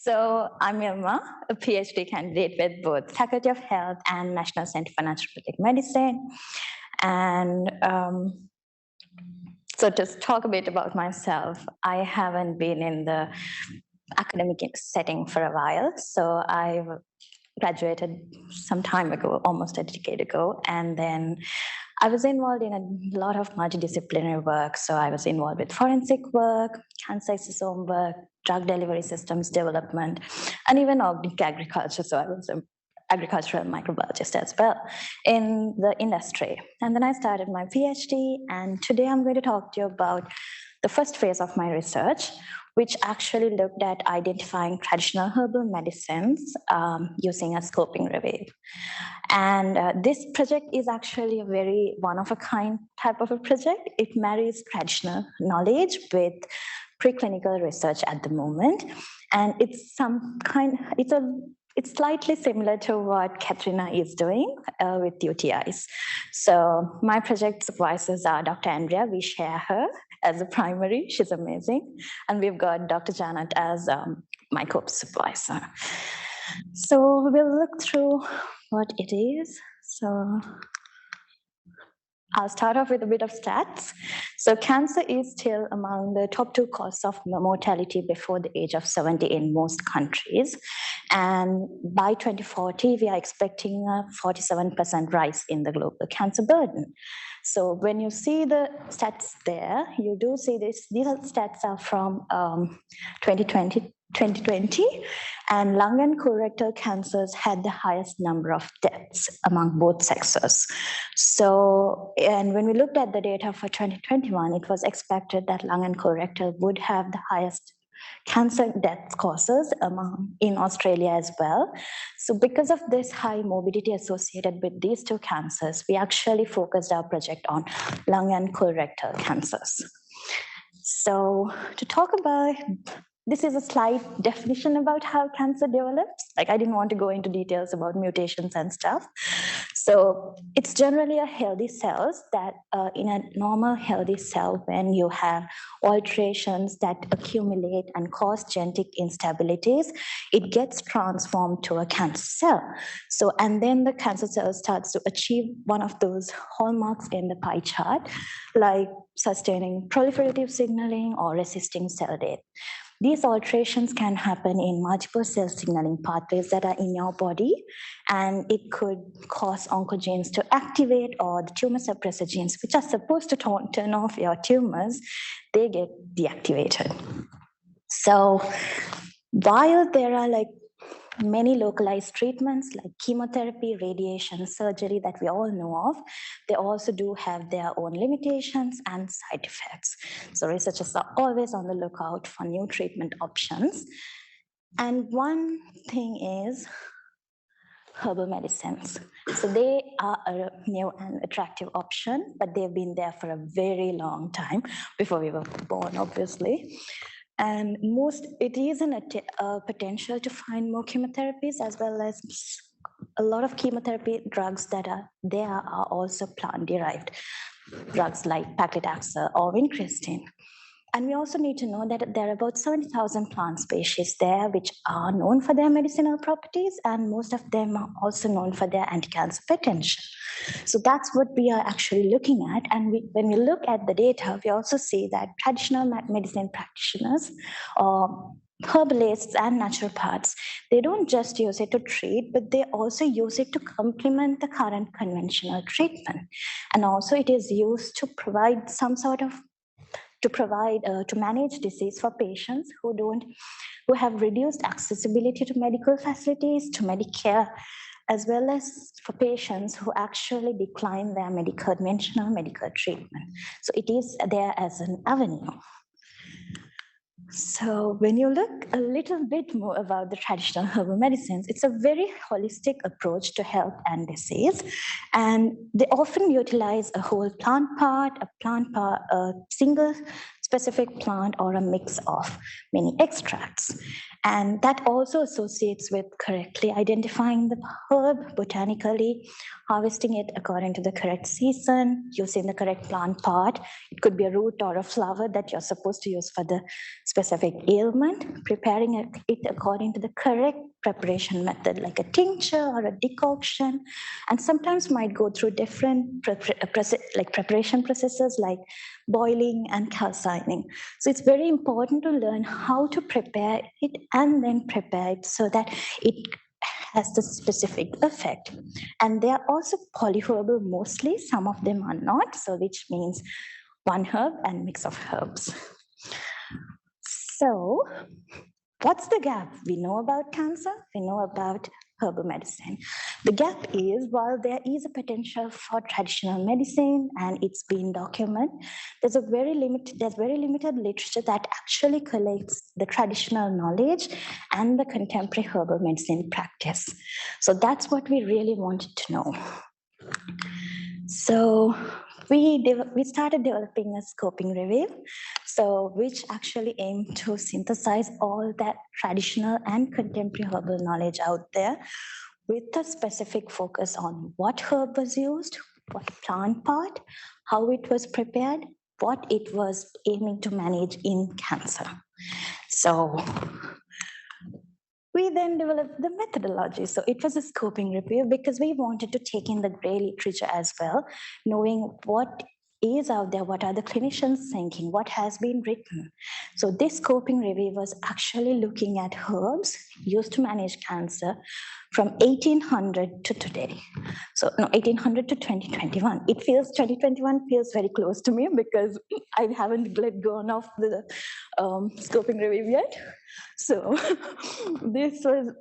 So I'm Ilma, a PhD candidate with both Faculty of Health and National Center for Naturopathic Medicine. And so to talk a bit about myself, I haven't been in the academic setting for a while. So I graduated some time ago, almost a decade ago. And then I was involved in a lot of multidisciplinary work. So I was involved with forensic work, cancer exosome work, drug delivery systems development, and even organic agriculture. So I was an agricultural microbiologist as well in the industry. And then I started my PhD. And today I'm going to talk to you about the first phase of my research, which actually looked at identifying traditional herbal medicines using a scoping review. And this project is actually a very one-of-a-kind type of a project. It marries traditional knowledge with preclinical research at the moment. And it's it's slightly similar to what Katrina is doing with UTIs. So my project supervisors are Dr. Andrea. We share her as a primary. She's amazing. And we've got Dr. Janet as my co-supervisor. So we'll look through what it is. So I'll start off with a bit of stats. So cancer is still among the top 2 causes of mortality before the age of 70 in most countries. And by 2040, we are expecting a 47% rise in the global cancer burden. So when you see the stats there, you do see this. These stats are from 2020, and lung and colorectal cancers had the highest number of deaths among both sexes. So, and when we looked at the data for 2021, it was expected that lung and colorectal would have the highest cancer death causes in Australia as well. So because of this high morbidity associated with these 2 cancers, we actually focused our project on lung and colorectal cancers. So to talk about, this is a slight definition about how cancer develops. Like, I didn't want to go into details about mutations and stuff. So it's generally a healthy cells that in a normal healthy cell, when you have alterations that accumulate and cause genetic instabilities, it gets transformed to a cancer cell. So, and then the cancer cell starts to achieve one of those hallmarks in the pie chart, like sustaining proliferative signaling or resisting cell death. These alterations can happen in multiple cell signaling pathways that are in your body, and it could cause oncogenes to activate, or the tumor suppressor genes, which are supposed to turn off your tumors, they get deactivated. So while there are like many localized treatments like chemotherapy, radiation, surgery that we all know of, they also do have their own limitations and side effects. So researchers are always on the lookout for new treatment options. And one thing is herbal medicines. So they are a new and attractive option, but they've been there for a very long time, before we were born, obviously. And it is a potential to find more chemotherapies, as well as a lot of chemotherapy drugs that are there are also plant-derived drugs like paclitaxel or vincristine. And we also need to know that there are about 70,000 plant species there which are known for their medicinal properties, and most of them are also known for their anti-cancer potential. So that's what we are actually looking at. And when we look at the data, we also see that traditional medicine practitioners or herbalists and naturopaths, they don't just use it to treat, but they also use it to complement the current conventional treatment. And also it is used to provide to manage disease for patients who have reduced accessibility to medical facilities, to Medicare, as well as for patients who actually decline their conventional medical treatment. So it is there as an avenue. So when you look a little bit more about the traditional herbal medicines, it's a very holistic approach to health and disease. And they often utilize a whole plant part, a single specific plant or a mix of many extracts. And that also associates with correctly identifying the herb botanically, harvesting it according to the correct season, using the correct plant part. It could be a root or a flower that you're supposed to use for the specific ailment, preparing it according to the correct preparation method, like a tincture or a decoction, and sometimes might go through different preparation processes like boiling and calcining. So it's very important to learn how to prepare it and then prepare it so that it has the specific effect. And they are also polyherbal mostly, some of them are not, so which means one herb and mix of herbs. So what's the gap? We know about cancer, we know about herbal medicine. The gap is, while there is a potential for traditional medicine and it's been documented, there's very limited literature that actually collects the traditional knowledge and the contemporary herbal medicine practice. So that's what we really wanted to know. So we started developing a scoping review, so which actually aimed to synthesize all that traditional and contemporary herbal knowledge out there with a specific focus on what herb was used, what plant part, how it was prepared, what it was aiming to manage in cancer. So we then developed the methodology. So it was a scoping review because we wanted to take in the gray literature as well, knowing what is out there, what are the clinicians thinking, what has been written. So this scoping review was actually looking at herbs used to manage cancer from 1800 to today. So no, 1800 to 2021. 2021 feels very close to me because I haven't let go of the scoping review yet. So this was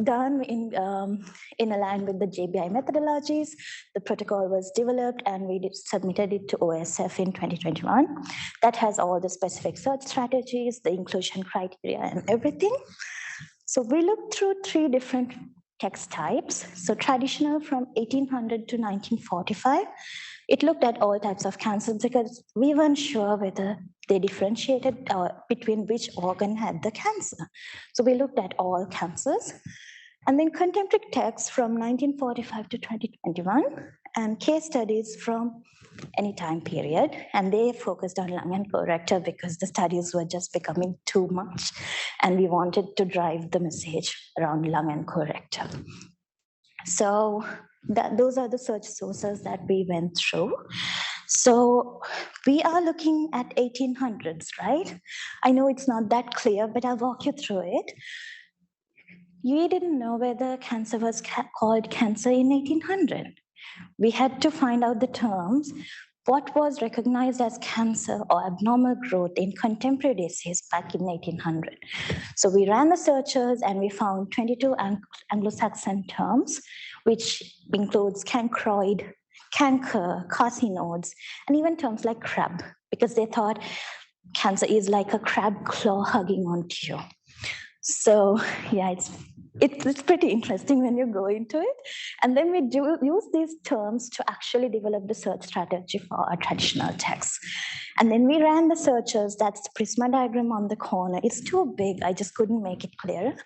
done in alignment with the JBI methodologies. The protocol was developed and we submitted it to OSF in 2021. That has all the specific search strategies, the inclusion criteria and everything. So we looked through 3 different text types. So traditional from 1800 to 1945. It looked at all types of cancers because we weren't sure whether they differentiated between which organ had the cancer. So we looked at all cancers. And then contemporary texts from 1945 to 2021 and case studies from any time period. And they focused on lung and colorectal because the studies were just becoming too much. And we wanted to drive the message around lung and colorectal. So those are the search sources that we went through. So we are looking at 1800s, right? I know it's not that clear, but I'll walk you through it. We didn't know whether cancer was called cancer in 1800. We had to find out the terms. What was recognized as cancer or abnormal growth in contemporary disease back in 1800? So we ran the searches and we found 22 Anglo-Saxon terms, which includes cancroid, canker, carcinoids, and even terms like crab, because they thought cancer is like a crab claw hugging onto you. So yeah, it's pretty interesting when you go into it. And then we do use these terms to actually develop the search strategy for our traditional texts. And then we ran the searches. That's the Prisma diagram on the corner. It's too big. I just couldn't make it clear.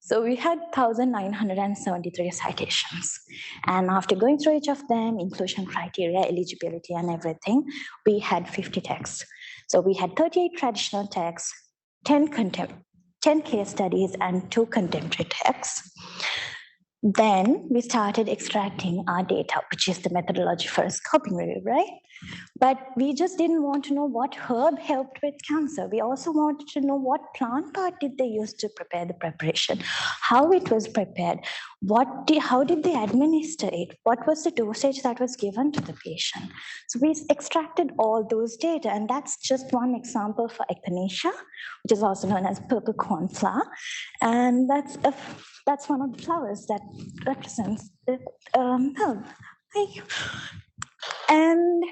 So we had 1,973 citations. And after going through each of them, inclusion criteria, eligibility, and everything, we had 50 texts. So we had 38 traditional texts, 10 case studies, and 2 contemporary texts. Then we started extracting our data, which is the methodology for a scoping review, right? But we just didn't want to know what herb helped with cancer. We also wanted to know what plant part did they use to prepare the preparation, how it was prepared, how did they administer it, what was the dosage that was given to the patient. So we extracted all those data, and that's just one example for echinacea, which is also known as purple cornflower, and that's one of the flowers that represents the herb. And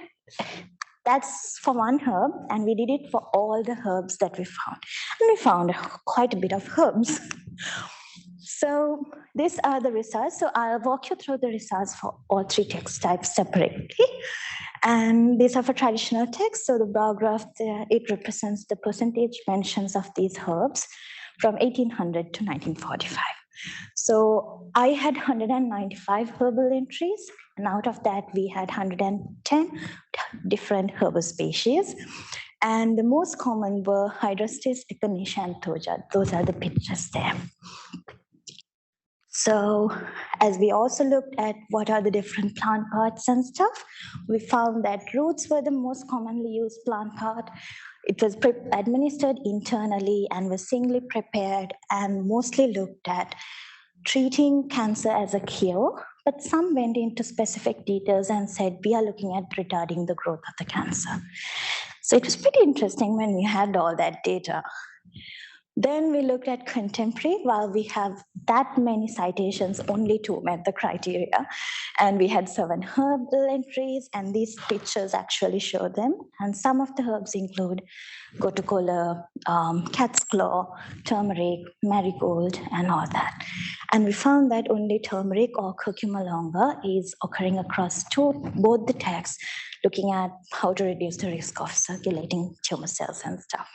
that's for one herb, and we did it for all the herbs that we found. And we found quite a bit of herbs. So these are the results. So I'll walk you through the results for all 3 text types separately. And these are for traditional texts. So the bar graph there, it represents the percentage mentions of these herbs from 1800 to 1945. So I had 195 herbal entries, and out of that, we had 110 different herbal species. And the most common were Hydrastis, Echinacea, and Thoja. Those are the pictures there. So, as we also looked at what are the different plant parts and stuff, we found that roots were the most commonly used plant part. It was administered internally and was singly prepared and mostly looked at treating cancer as a cure, but some went into specific details and said, we are looking at retarding the growth of the cancer. So it was pretty interesting when we had all that data. Then we looked at contemporary. While we have that many citations, only 2 met the criteria. And we had 7 herbal entries, and these pictures actually show them. And some of the herbs include gotukola, cat's claw, turmeric, marigold, and all that. And we found that only turmeric or curcuma longa is occurring across both the texts, looking at how to reduce the risk of circulating tumor cells and stuff.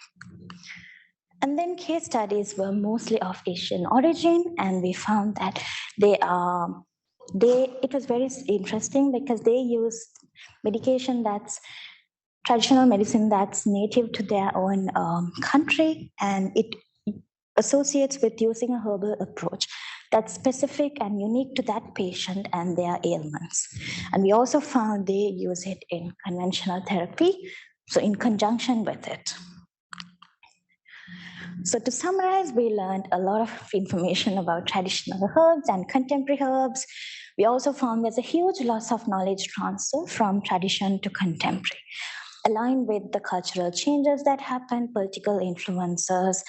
And then case studies were mostly of Asian origin, and we found that it was very interesting because they used medication that's traditional medicine that's native to their own country, and it associates with using a herbal approach that's specific and unique to that patient and their ailments. And we also found they use it in conventional therapy, so in conjunction with it. So to summarize, we learned a lot of information about traditional herbs and contemporary herbs. We also found there's a huge loss of knowledge transfer from tradition to contemporary, aligned with the cultural changes that happened, political influences,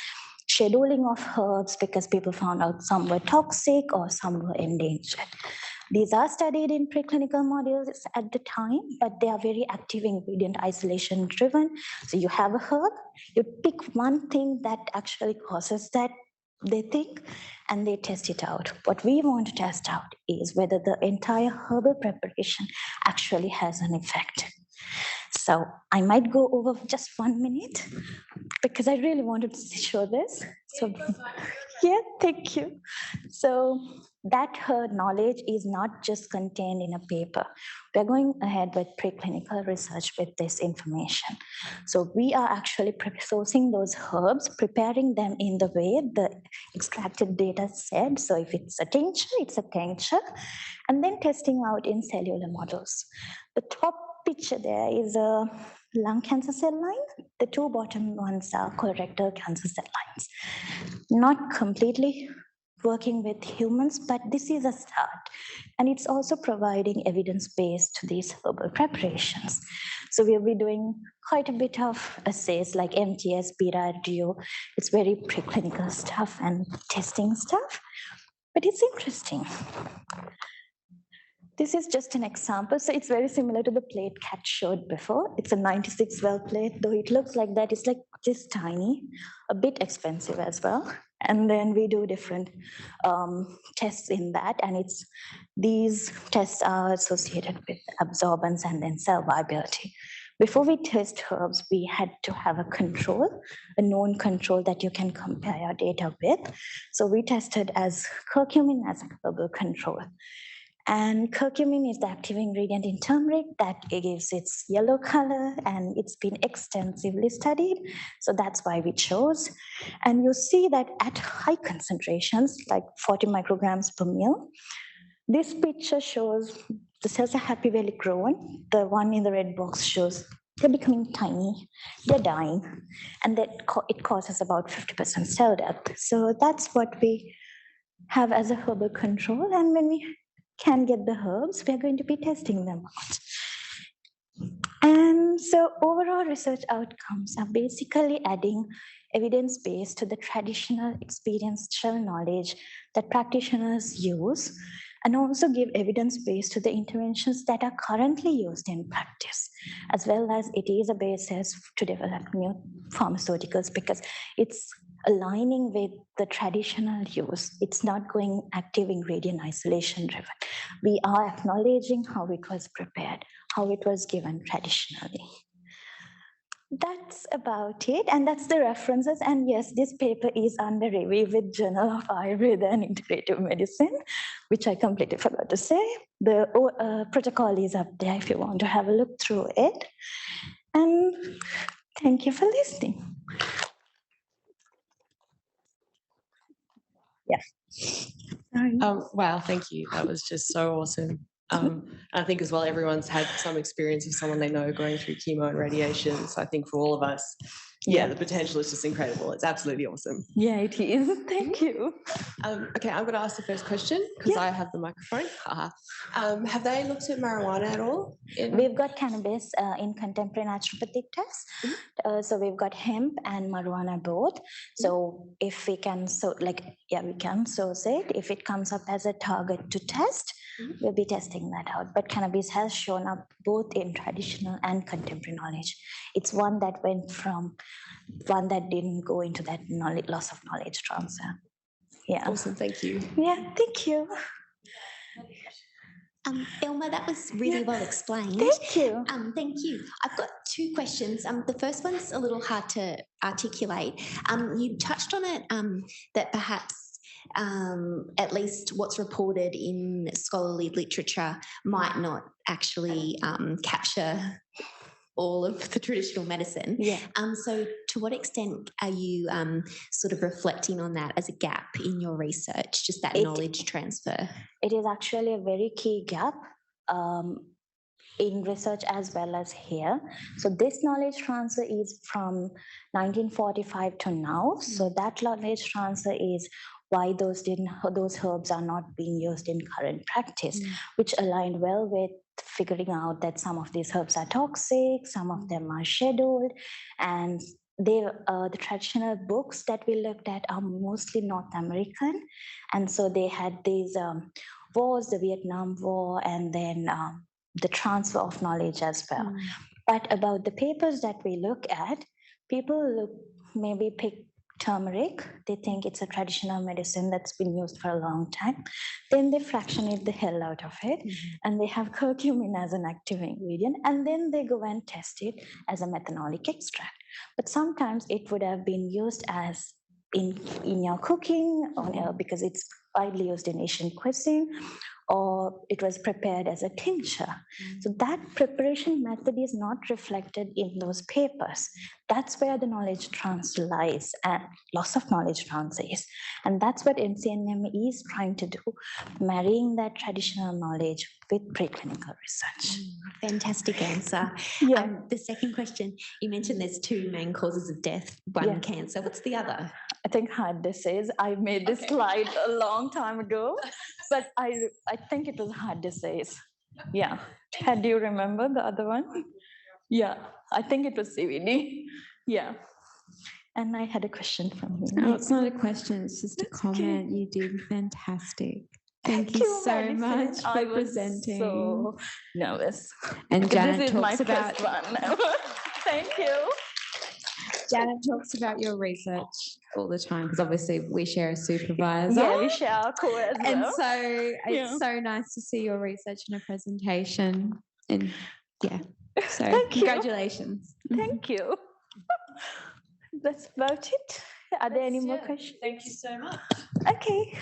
scheduling of herbs because people found out some were toxic or some were endangered. These are studied in preclinical models at the time, but they are very active ingredient isolation driven. So you have a herb, you pick one thing that actually causes that, they think, and they test it out. What we want to test out is whether the entire herbal preparation actually has an effect. So I might go over just 1 minute because I really wanted to show this. So yeah, thank you. So that knowledge is not just contained in a paper. We're going ahead with preclinical research with this information. So we are actually sourcing those herbs, preparing them in the way the extracted data said. So if it's a tincture, it's a tincture, and then testing out in cellular models. The top picture there is a lung cancer cell line. The 2 bottom ones are colorectal cancer cell lines. Not completely working with humans, but this is a start. And it's also providing evidence base to these herbal preparations. So we'll be doing quite a bit of assays like MTS, beta, DO. It's very preclinical stuff and testing stuff, but it's interesting. This is just an example. So it's very similar to the plate Kat showed before. It's a 96 well plate, though it looks like that. It's like this tiny, a bit expensive as well. And then we do different tests in that. And these tests are associated with absorbance and then cell viability. Before we test herbs, we had to have a control, a known control that you can compare your data with. So we tested as curcumin as a herbal control. And curcumin is the active ingredient in turmeric that gives its yellow color, and it's been extensively studied. So that's why we chose. And you see that at high concentrations, like 40 micrograms per ml, this picture shows the cells are happy well grown. The one in the red box shows they're becoming tiny, they're dying, and that it causes about 50% cell death. So that's what we have as a herbal control. And when we can get the herbs, we're going to be testing them out. And so overall research outcomes are basically adding evidence base to the traditional experiential knowledge that practitioners use, and also give evidence base to the interventions that are currently used in practice, as well as it is a basis to develop new pharmaceuticals because it's aligning with the traditional use. It's not going active ingredient isolation driven. We are acknowledging how it was prepared, how it was given traditionally. That's about it, and that's the references. And yes, this paper is under review with Journal of Ayurveda and Integrative Medicine, which I completely forgot to say. The protocol is up there if you want to have a look through it. And thank you for listening. Yeah. Wow, thank you. That was just so awesome. I think as well, everyone's had some experience of someone they know going through chemo and radiation. So I think for all of us, the potential is just incredible. It's absolutely awesome. Yeah, it is. Thank you. Okay, I'm going to ask the first question because I have the microphone. Have they looked at marijuana at all? We've got cannabis in contemporary naturopathic tests. So we've got hemp and marijuana both. So if we can, we can source it. If it comes up as a target to test, we'll be testing that out. But cannabis has shown up both in traditional and contemporary knowledge. It's one that went from one that didn't go into that knowledge, loss of knowledge transfer. Yeah. Awesome. Thank you. Yeah. Thank you. Ilma, that was really well explained. Thank you. Thank you. I've got two questions. The first one's a little hard to articulate. You touched on it, that perhaps at least what's reported in scholarly literature might not actually capture all of the traditional medicine. Yeah. So to what extent are you sort of reflecting on that as a gap in your research, just that knowledge transfer? It is actually a very key gap in research as well as here. So this knowledge transfer is from 1945 to now. So that knowledge transfer is why those herbs are not being used in current practice, which aligned well with figuring out that some of these herbs are toxic, some of them are scheduled, and the traditional books that we looked at are mostly North American, and so they had these wars, the Vietnam War, and then the transfer of knowledge as well. But about the papers that we look at, people maybe pick turmeric. They think it's a traditional medicine that's been used for a long time. Then they fractionate the hell out of it, and they have curcumin as an active ingredient, and then they go and test it as a methanolic extract. But sometimes it would have been used as in your cooking, because it's widely used in Asian cuisine, or it was prepared as a tincture. So that preparation method is not reflected in those papers. That's where the knowledge transfer lies and loss of knowledge transfer is. And that's what NCNM is trying to do, marrying that traditional knowledge with preclinical research. Fantastic answer. Yeah. The second question, you mentioned there's two main causes of death, one cancer. What's the other? I think heart disease. I made this slide a long time ago, but I think it was heart disease. Yeah. Do you remember the other one? Yeah. I think it was CVD. Yeah. And I had a question from you. No, it's not a question. It's just a comment. You did fantastic. Thank you so much for presenting. So nervous. And Janet talks my about first one. Thank you. Janet talks about your research all the time because obviously we share a supervisor. Yeah, we share our co as well. And so it's so nice to see your research in a presentation. And so congratulations. Thank you. That's about it. Are there any more questions? Thank you so much. Okay.